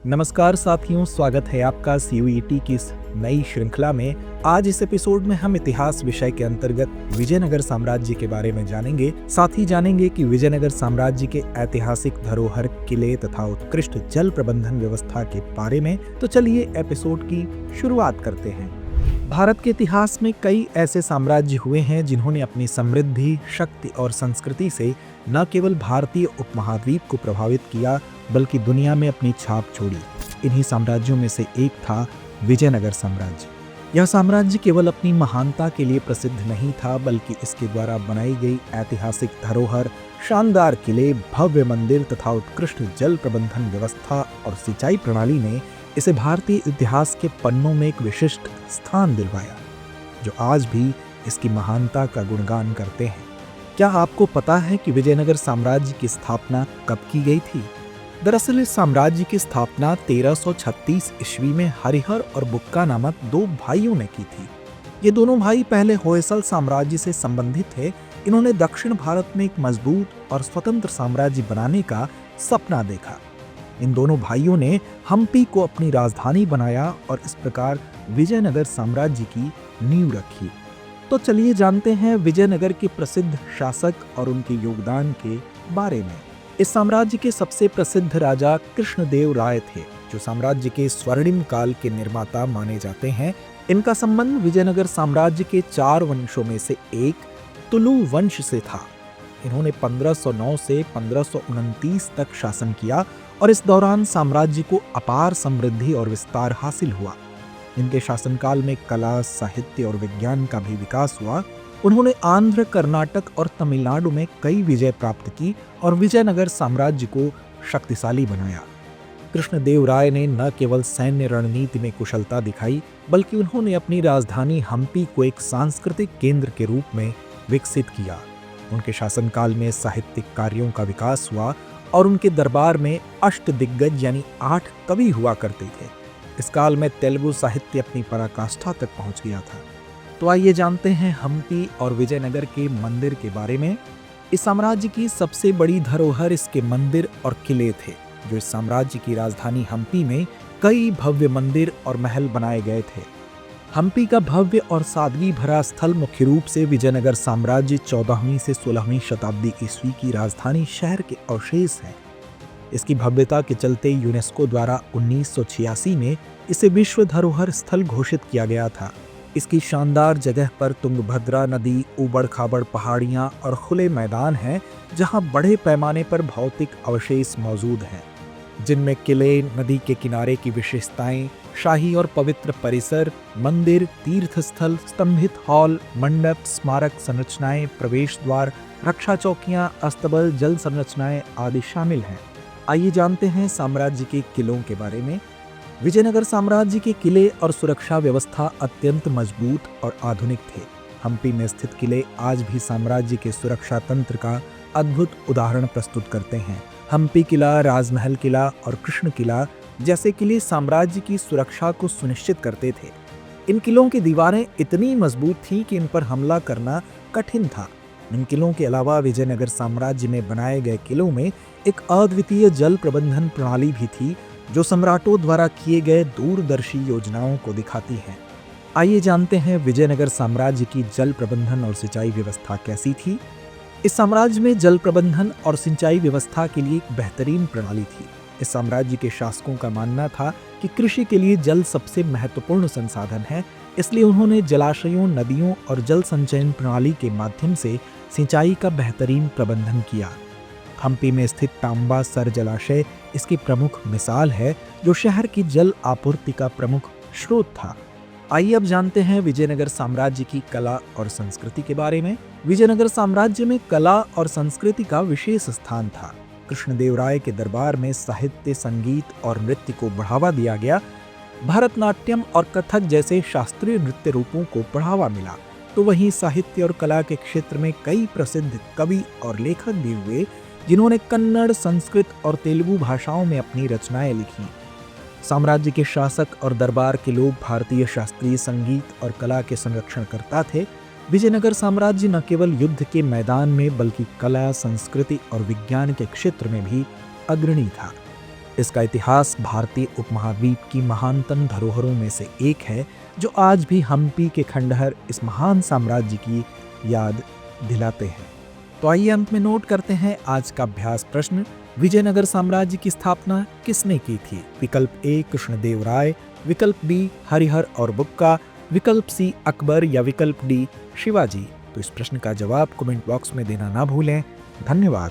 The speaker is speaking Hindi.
नमस्कार साथियों, स्वागत है आपका सीयूईटी की इस नई श्रृंखला में। आज इस एपिसोड में हम इतिहास विषय के अंतर्गत विजयनगर साम्राज्य के बारे में जानेंगे। साथ ही जानेंगे कि विजयनगर साम्राज्य के ऐतिहासिक धरोहर, किले तथा उत्कृष्ट जल प्रबंधन व्यवस्था के बारे में। तो चलिए एपिसोड की शुरुआत करते हैं। भारत के इतिहास में कई ऐसे साम्राज्य हुए हैं जिन्होंने अपनी समृद्धि, शक्ति और संस्कृति से न केवल भारतीय उपमहाद्वीप को प्रभावित किया बल्कि दुनिया में अपनी छाप छोड़ी। इन्हीं साम्राज्यों में से एक था विजयनगर साम्राज्य। यह साम्राज्य केवल अपनी महानता के लिए प्रसिद्ध नहीं था बल्कि इसके द्वारा बनाई गई ऐतिहासिक धरोहर, शानदार किले, भव्य मंदिर तथा उत्कृष्ट जल प्रबंधन व्यवस्था और सिंचाई प्रणाली ने इसे भारतीय इतिहास के पन्नों में एक विशिष्ट स्थान दिलवाया, जो आज भी इसकी महानता का गुणगान करते हैं। क्या आपको पता है कि विजयनगर साम्राज्य की स्थापना कब की गई थी? दरअसल इस साम्राज्य की स्थापना 1336 ईस्वी में हरिहर और बुक्का नामक दो भाइयों ने की थी। ये दोनों भाई पहले होयसल साम्राज्य से संबंधित थे। इन्होंने दक्षिण भारत में एक मजबूत और स्वतंत्र साम्राज्य बनाने का सपना देखा। इन दोनों भाइयों ने हम्पी को अपनी राजधानी बनाया और इस प्रकार विजयनगर साम्राज्य की नींव रखी। तो चलिए जानते हैं विजयनगर के प्रसिद्ध शासक और उनके योगदान के बारे में। इस साम्राज्य के सबसे प्रसिद्ध राजा कृष्णदेव राय थे, जो साम्राज्य के स्वर्णिम काल के निर्माता माने जाते हैं। इनका संबंध विजयनगर साम्राज्य के 4 वंशों में से एक तुलु वंश से था। इन्होंने 1509 से 1529 तक शासन किया और इस दौरान साम्राज्य को अपार समृद्धि और विस्तार हासिल हुआ। इनके शासनकाल में कला, साहित्य और विज्ञान का भी विकास हुआ। उन्होंने आंध्र, कर्नाटक और तमिलनाडु में कई विजय प्राप्त की और विजयनगर साम्राज्य को शक्तिशाली बनाया। कृष्णदेव राय ने न केवल सैन्य रणनीति में कुशलता दिखाई बल्कि उन्होंने अपनी राजधानी हम्पी को एक सांस्कृतिक केंद्र के रूप में विकसित किया। उनके शासनकाल में साहित्यिक कार्यों का विकास हुआ और उनके दरबार में अष्टदिग्गज यानी 8 कवि हुआ करते थे। इस काल में तेलुगु साहित्य अपनी पराकाष्ठा तक पहुंच गया था। तो आइए जानते हैं हम्पी और विजयनगर के मंदिर के बारे में। इस साम्राज्य की सबसे बड़ी धरोहर इसके मंदिर और किले थे, जो इस साम्राज्य की राजधानी हम्पी में कई भव्य मंदिर और महल बनाए गए थे। हम्पी का भव्य और सादगी भरा स्थल मुख्य रूप से विजयनगर साम्राज्य 14वीं से 16वीं शताब्दी ईस्वी की राजधानी शहर के अवशेष है। इसकी भव्यता के चलते यूनेस्को द्वारा 1986 में इसे विश्व धरोहर स्थल घोषित किया गया था। इसकी शानदार जगह पर तुंगभद्रा नदी, ऊबड़-खाबड़ पहाड़ियां और खुले मैदान हैं, जहां बड़े पैमाने पर भौतिक अवशेष मौजूद हैं, जिनमें किले, नदी के किनारे की विशेषताएं, शाही और पवित्र परिसर, मंदिर, तीर्थस्थल, स्तंभित हॉल, मंडप, स्मारक संरचनाएं, प्रवेश द्वार, रक्षा चौकियां, अस्तबल, जल संरचनाएं आदि शामिल हैं। आइए जानते हैं साम्राज्य के किलों के बारे में। विजयनगर साम्राज्य के किले और सुरक्षा व्यवस्था अत्यंत मजबूत और आधुनिक थे। हम्पी में स्थित किले आज भी साम्राज्य के सुरक्षा तंत्र का अद्भुत उदाहरण प्रस्तुत करते हैं। हम्पी किला, राजमहल किला और कृष्ण किला जैसे किले साम्राज्य की सुरक्षा को सुनिश्चित करते थे। इन किलों की दीवारें इतनी मजबूत थीं कि इन पर हमला करना कठिन था। इन किलों के अलावा विजयनगर साम्राज्य में बनाए गए किलों में एक अद्वितीय जल प्रबंधन प्रणाली भी थी, जो सम्राटों द्वारा किए गए दूरदर्शी योजनाओं को दिखाती है। आइए जानते हैं विजयनगर साम्राज्य की जल प्रबंधन और सिंचाई व्यवस्था कैसी थी। इस साम्राज्य में जल प्रबंधन और सिंचाई व्यवस्था के लिए एक बेहतरीन प्रणाली थी। इस साम्राज्य के शासकों का मानना था कि कृषि के लिए जल सबसे महत्वपूर्ण संसाधन है, इसलिए उन्होंने जलाशयों, नदियों और जल संचयन प्रणाली के माध्यम से सिंचाई का बेहतरीन प्रबंधन किया। हम्पी में स्थित तांबा सर जलाशय इसकी प्रमुख मिसाल है, जो शहर की जल आपूर्ति का प्रमुख स्रोत था। आइए अब जानते हैं विजयनगर साम्राज्य की कला और संस्कृति के बारे में। विजयनगर साम्राज्य में कला और संस्कृति का विशेष स्थान था। कृष्णदेव राय के दरबार में साहित्य, संगीत और नृत्य को बढ़ावा दिया गया। भरतनाट्यम और कथक जैसे शास्त्रीय नृत्य रूपों को बढ़ावा मिला। तो वहीं साहित्य और कला के क्षेत्र में कई प्रसिद्ध कवि और लेखक भी हुए, जिन्होंने कन्नड़, संस्कृत और तेलुगु भाषाओं में अपनी रचनाएं लिखी। साम्राज्य के शासक और दरबार के लोग भारतीय शास्त्रीय संगीत और कला के संरक्षणकर्ता थे। विजयनगर साम्राज्य न केवल युद्ध के मैदान में बल्कि कला, संस्कृति और विज्ञान के क्षेत्र में भी अग्रणी था। इसका इतिहास भारतीय उपमहाद्वीप की महानतम धरोहरों में से एक है, जो आज भी हम्पी के खंडहर इस महान साम्राज्य की याद दिलाते हैं। तो आइए अंत में नोट करते हैं आज का अभ्यास प्रश्न। विजयनगर साम्राज्य की स्थापना किसने की थी? विकल्प ए कृष्णदेव राय, विकल्प बी हरिहर और बुक्का, विकल्प सी अकबर या विकल्प डी शिवाजी। तो इस प्रश्न का जवाब कमेंट बॉक्स में देना ना भूलें। धन्यवाद।